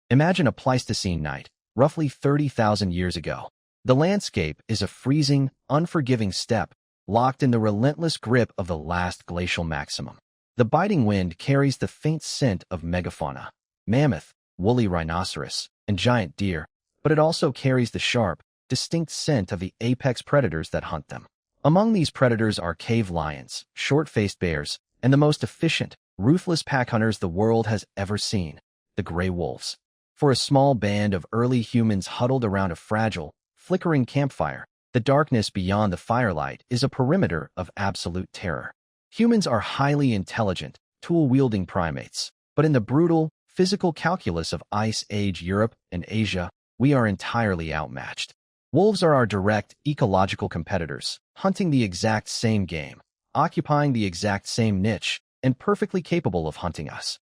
Imagine a Pleistocene night, roughly 30,000 years ago. The landscape is a freezing, unforgiving steppe, locked in the relentless grip of the last glacial maximum. The biting wind carries the faint scent of megafauna, mammoth, woolly rhinoceros, and giant deer, but it also carries the sharp, distinct scent of the apex predators that hunt them. Among these predators are cave lions, short-faced bears, and the most efficient, ruthless pack hunters the world has ever seen, the gray wolves. For a small band of early humans huddled around a fragile, flickering campfire, the darkness beyond the firelight is a perimeter of absolute terror. Humans are highly intelligent, tool-wielding primates, but in the brutal, physical calculus of Ice Age Europe and Asia, we are entirely outmatched. Wolves are our direct, ecological competitors, hunting the exact same game, occupying the exact same niche, and perfectly capable of hunting us.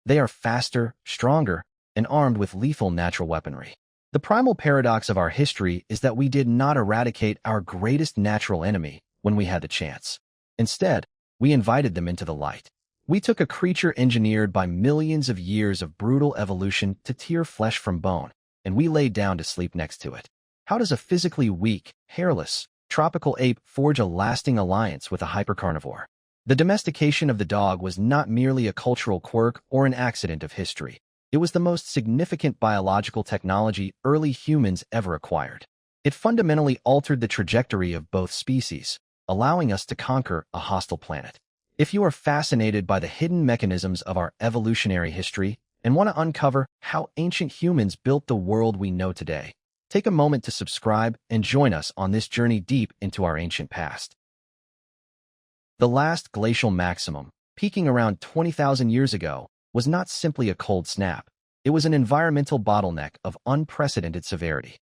They are faster, stronger, and armed with lethal natural weaponry. The primal paradox of our history is that we did not eradicate our greatest natural enemy when we had the chance. Instead, we invited them into the light. We took a creature engineered by millions of years of brutal evolution to tear flesh from bone, and we laid down to sleep next to it. How does a physically weak, hairless, tropical ape forge a lasting alliance with a hypercarnivore? The domestication of the dog was not merely a cultural quirk or an accident of history. It was the most significant biological technology early humans ever acquired. It fundamentally altered the trajectory of both species, allowing us to conquer a hostile planet. If you are fascinated by the hidden mechanisms of our evolutionary history and want to uncover how ancient humans built the world we know today, take a moment to subscribe and join us on this journey deep into our ancient past. The last glacial maximum, peaking around 20,000 years ago, was not simply a cold snap. It was an environmental bottleneck of unprecedented severity.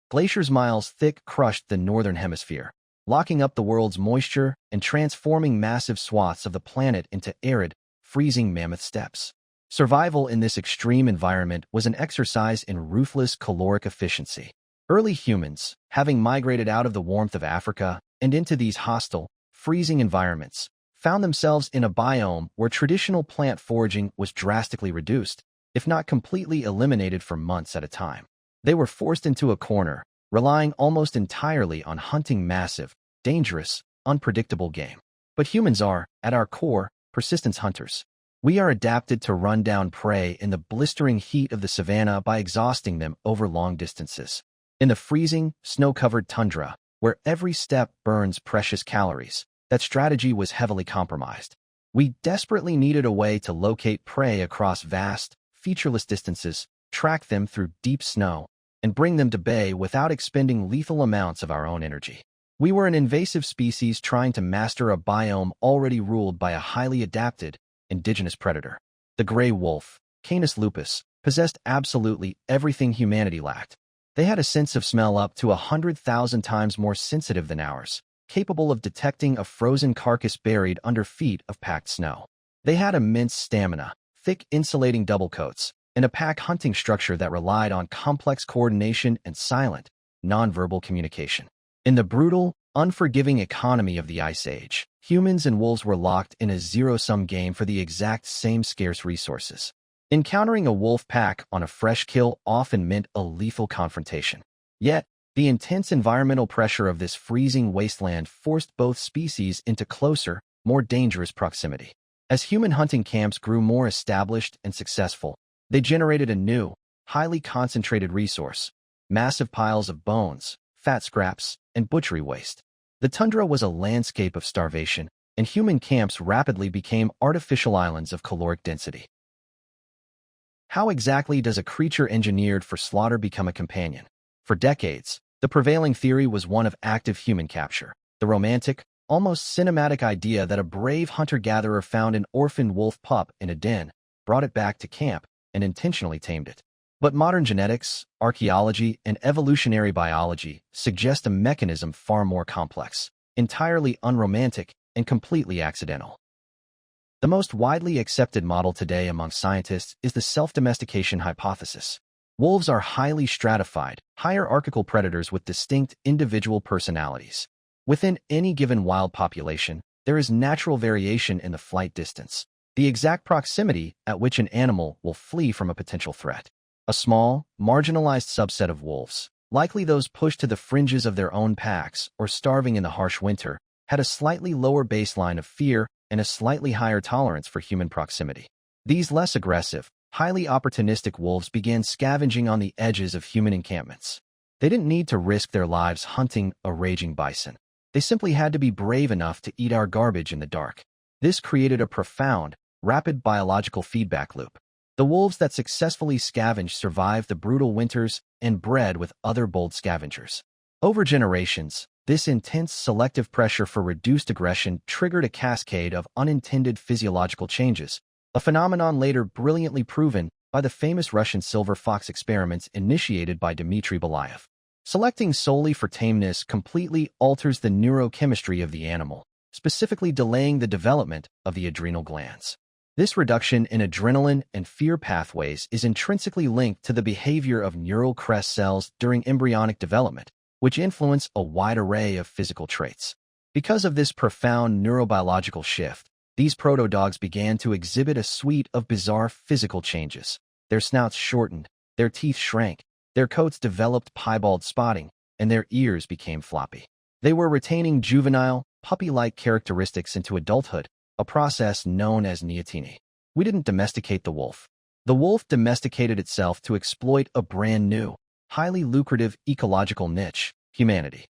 Glaciers miles thick crushed the northern hemisphere, locking up the world's moisture and transforming massive swaths of the planet into arid, freezing mammoth steppes. Survival in this extreme environment was an exercise in ruthless caloric efficiency. Early humans, having migrated out of the warmth of Africa and into these hostile, freezing environments, found themselves in a biome where traditional plant foraging was drastically reduced, if not completely eliminated for months at a time. They were forced into a corner, relying almost entirely on hunting massive, dangerous, unpredictable game. But humans are, at our core, persistence hunters. We are adapted to run down prey in the blistering heat of the savanna by exhausting them over long distances. In the freezing, snow-covered tundra, where every step burns precious calories, that strategy was heavily compromised. We desperately needed a way to locate prey across vast, featureless distances, track them through deep snow, and bring them to bay without expending lethal amounts of our own energy. We were an invasive species trying to master a biome already ruled by a highly adapted, indigenous predator. The gray wolf, Canis lupus, possessed absolutely everything humanity lacked. They had a sense of smell up to 100,000 times more sensitive than ours, capable of detecting a frozen carcass buried under feet of packed snow. They had immense stamina, thick insulating double coats, and a pack hunting structure that relied on complex coordination and silent, nonverbal communication. In the brutal, unforgiving economy of the Ice Age, humans and wolves were locked in a zero-sum game for the exact same scarce resources. Encountering a wolf pack on a fresh kill often meant a lethal confrontation. Yet, the intense environmental pressure of this freezing wasteland forced both species into closer, more dangerous proximity. As human hunting camps grew more established and successful, they generated a new, highly concentrated resource: massive piles of bones, fat scraps, and butchery waste. The tundra was a landscape of starvation, and human camps rapidly became artificial islands of caloric density. How exactly does a creature engineered for slaughter become a companion? For decades, the prevailing theory was one of active human capture. The romantic, almost cinematic idea that a brave hunter-gatherer found an orphaned wolf pup in a den, brought it back to camp, and intentionally tamed it. But modern genetics, archaeology, and evolutionary biology suggest a mechanism far more complex, entirely unromantic, and completely accidental. The most widely accepted model today among scientists is the self-domestication hypothesis. Wolves are highly stratified, hierarchical predators with distinct individual personalities. Within any given wild population, there is natural variation in the flight distance, the exact proximity at which an animal will flee from a potential threat. A small, marginalized subset of wolves, likely those pushed to the fringes of their own packs or starving in the harsh winter, had a slightly lower baseline of fear and a slightly higher tolerance for human proximity. These less aggressive, highly opportunistic wolves began scavenging on the edges of human encampments. They didn't need to risk their lives hunting a raging bison. They simply had to be brave enough to eat our garbage in the dark. This created a profound, rapid biological feedback loop. The wolves that successfully scavenged survived the brutal winters and bred with other bold scavengers. Over generations, this intense selective pressure for reduced aggression triggered a cascade of unintended physiological changes, a phenomenon later brilliantly proven by the famous Russian silver fox experiments initiated by Dmitry Belyaev. Selecting solely for tameness completely alters the neurochemistry of the animal, specifically delaying the development of the adrenal glands. This reduction in adrenaline and fear pathways is intrinsically linked to the behavior of neural crest cells during embryonic development, which influence a wide array of physical traits. Because of this profound neurobiological shift, these proto-dogs began to exhibit a suite of bizarre physical changes. Their snouts shortened, their teeth shrank, their coats developed piebald spotting, and their ears became floppy. They were retaining juvenile, puppy-like characteristics into adulthood, a process known as neoteny. We didn't domesticate the wolf. The wolf domesticated itself to exploit a brand new, highly lucrative ecological niche, humanity.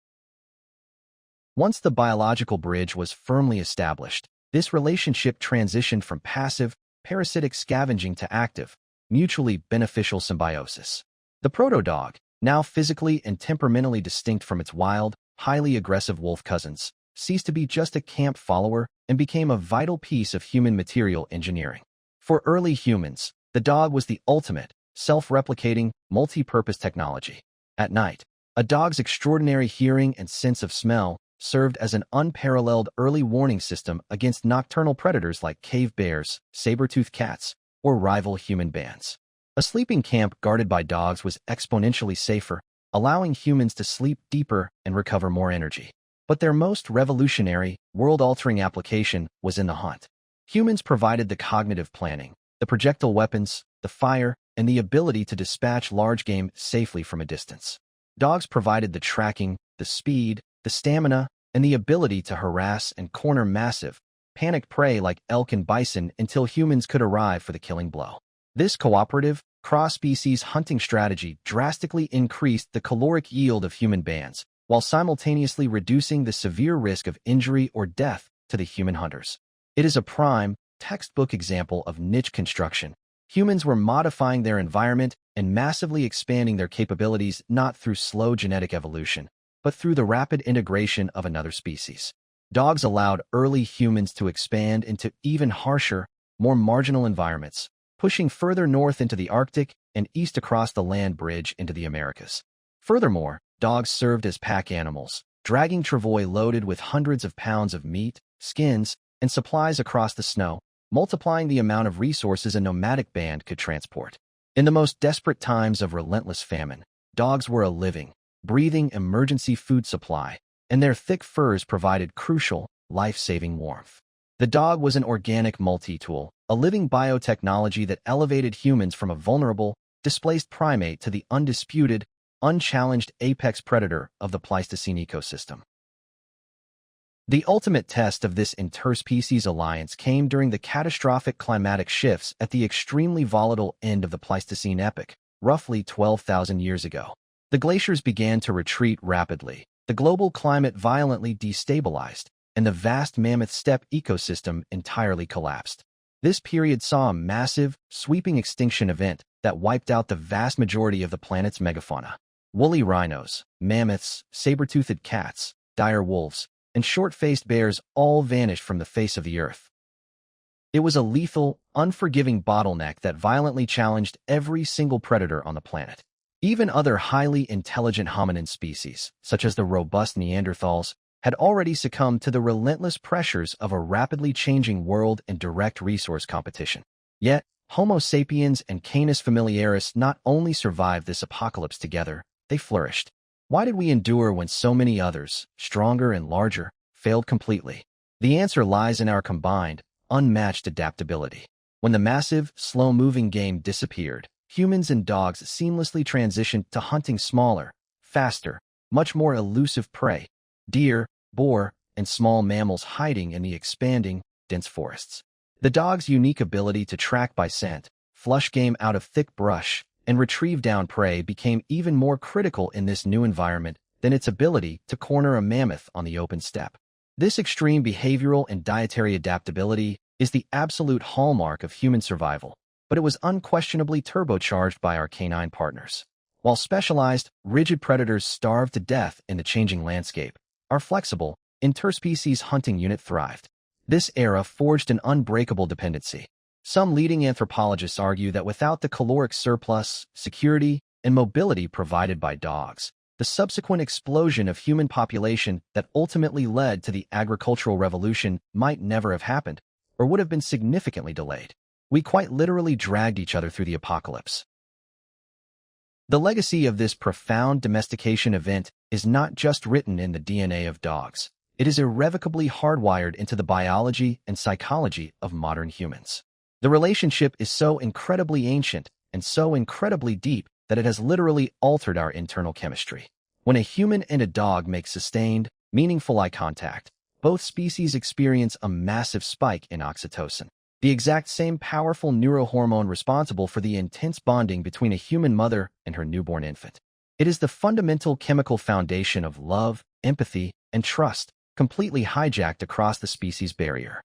Once the biological bridge was firmly established, this relationship transitioned from passive, parasitic scavenging to active, mutually beneficial symbiosis. The proto-dog, now physically and temperamentally distinct from its wild, highly aggressive wolf cousins, ceased to be just a camp follower and became a vital piece of human material engineering. For early humans, the dog was the ultimate, self-replicating, multi-purpose technology. At night, a dog's extraordinary hearing and sense of smell served as an unparalleled early warning system against nocturnal predators like cave bears, saber-toothed cats, or rival human bands. A sleeping camp guarded by dogs was exponentially safer, allowing humans to sleep deeper and recover more energy. But their most revolutionary, world-altering application was in the hunt. Humans provided the cognitive planning, the projectile weapons, the fire, and the ability to dispatch large game safely from a distance. Dogs provided the tracking, the speed, the stamina, and the ability to harass and corner massive, panicked prey like elk and bison until humans could arrive for the killing blow. This cooperative, cross-species hunting strategy drastically increased the caloric yield of human bands, while simultaneously reducing the severe risk of injury or death to the human hunters. It is a prime, textbook example of niche construction. Humans were modifying their environment and massively expanding their capabilities not through slow genetic evolution, but through the rapid integration of another species. Dogs allowed early humans to expand into even harsher, more marginal environments, pushing further north into the Arctic and east across the land bridge into the Americas. Furthermore, dogs served as pack animals, dragging travois loaded with hundreds of pounds of meat, skins, and supplies across the snow, multiplying the amount of resources a nomadic band could transport. In the most desperate times of relentless famine, dogs were a living, breathing emergency food supply, and their thick furs provided crucial, life-saving warmth. The dog was an organic multi-tool, a living biotechnology that elevated humans from a vulnerable, displaced primate to the undisputed, unchallenged apex predator of the Pleistocene ecosystem. The ultimate test of this interspecies alliance came during the catastrophic climatic shifts at the extremely volatile end of the Pleistocene epoch, roughly 12,000 years ago. The glaciers began to retreat rapidly, the global climate violently destabilized, and the vast mammoth steppe ecosystem entirely collapsed. This period saw a massive, sweeping extinction event that wiped out the vast majority of the planet's megafauna. Woolly rhinos, mammoths, saber-toothed cats, dire wolves, and short-faced bears all vanished from the face of the earth. It was a lethal, unforgiving bottleneck that violently challenged every single predator on the planet. Even other highly intelligent hominin species, such as the robust Neanderthals, had already succumbed to the relentless pressures of a rapidly changing world and direct resource competition. Yet, Homo sapiens and Canis familiaris not only survived this apocalypse together, they flourished. Why did we endure when so many others, stronger and larger, failed completely? The answer lies in our combined, unmatched adaptability. When the massive, slow-moving game disappeared, humans and dogs seamlessly transitioned to hunting smaller, faster, much more elusive prey, deer, boar, and small mammals hiding in the expanding, dense forests. The dog's unique ability to track by scent, flush game out of thick brush, and retrieve down prey became even more critical in this new environment than its ability to corner a mammoth on the open steppe. This extreme behavioral and dietary adaptability is the absolute hallmark of human survival, but it was unquestionably turbocharged by our canine partners. While specialized, rigid predators starved to death in the changing landscape, our flexible, interspecies hunting unit thrived. This era forged an unbreakable dependency. Some leading anthropologists argue that without the caloric surplus, security, and mobility provided by dogs, the subsequent explosion of human population that ultimately led to the agricultural revolution might never have happened, or would have been significantly delayed. We quite literally dragged each other through the apocalypse. The legacy of this profound domestication event is not just written in the DNA of dogs. It is irrevocably hardwired into the biology and psychology of modern humans. The relationship is so incredibly ancient and so incredibly deep that it has literally altered our internal chemistry. When a human and a dog make sustained, meaningful eye contact, both species experience a massive spike in oxytocin, the exact same powerful neurohormone responsible for the intense bonding between a human mother and her newborn infant. It is the fundamental chemical foundation of love, empathy, and trust, completely hijacked across the species barrier.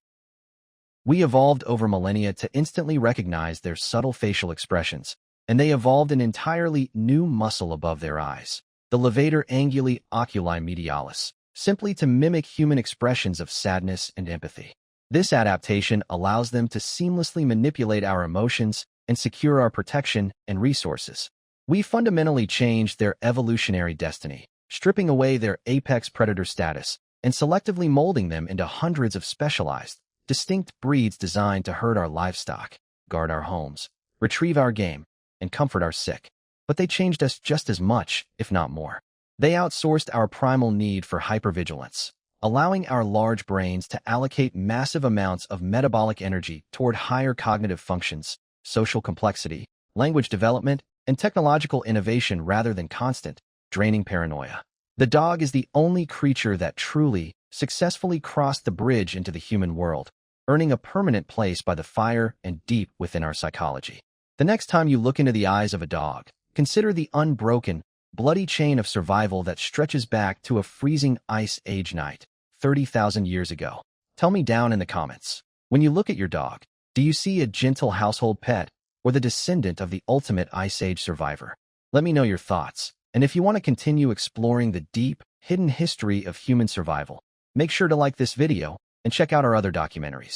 We evolved over millennia to instantly recognize their subtle facial expressions, and they evolved an entirely new muscle above their eyes, the levator anguli oculi medialis, simply to mimic human expressions of sadness and empathy. This adaptation allows them to seamlessly manipulate our emotions and secure our protection and resources. We fundamentally changed their evolutionary destiny, stripping away their apex predator status and selectively molding them into hundreds of specialized, distinct breeds designed to herd our livestock, guard our homes, retrieve our game, and comfort our sick. But they changed us just as much, if not more. They outsourced our primal need for hypervigilance, allowing our large brains to allocate massive amounts of metabolic energy toward higher cognitive functions, social complexity, language development, and technological innovation rather than constant, draining paranoia. The dog is the only creature that truly, successfully crossed the bridge into the human world, earning a permanent place by the fire and deep within our psychology. The next time you look into the eyes of a dog, consider the unbroken, bloody chain of survival that stretches back to a freezing ice age night, 30,000 years ago. Tell me down in the comments. When you look at your dog, do you see a gentle household pet or the descendant of the ultimate ice age survivor? Let me know your thoughts. And if you want to continue exploring the deep, hidden history of human survival, make sure to like this video and check out our other documentaries.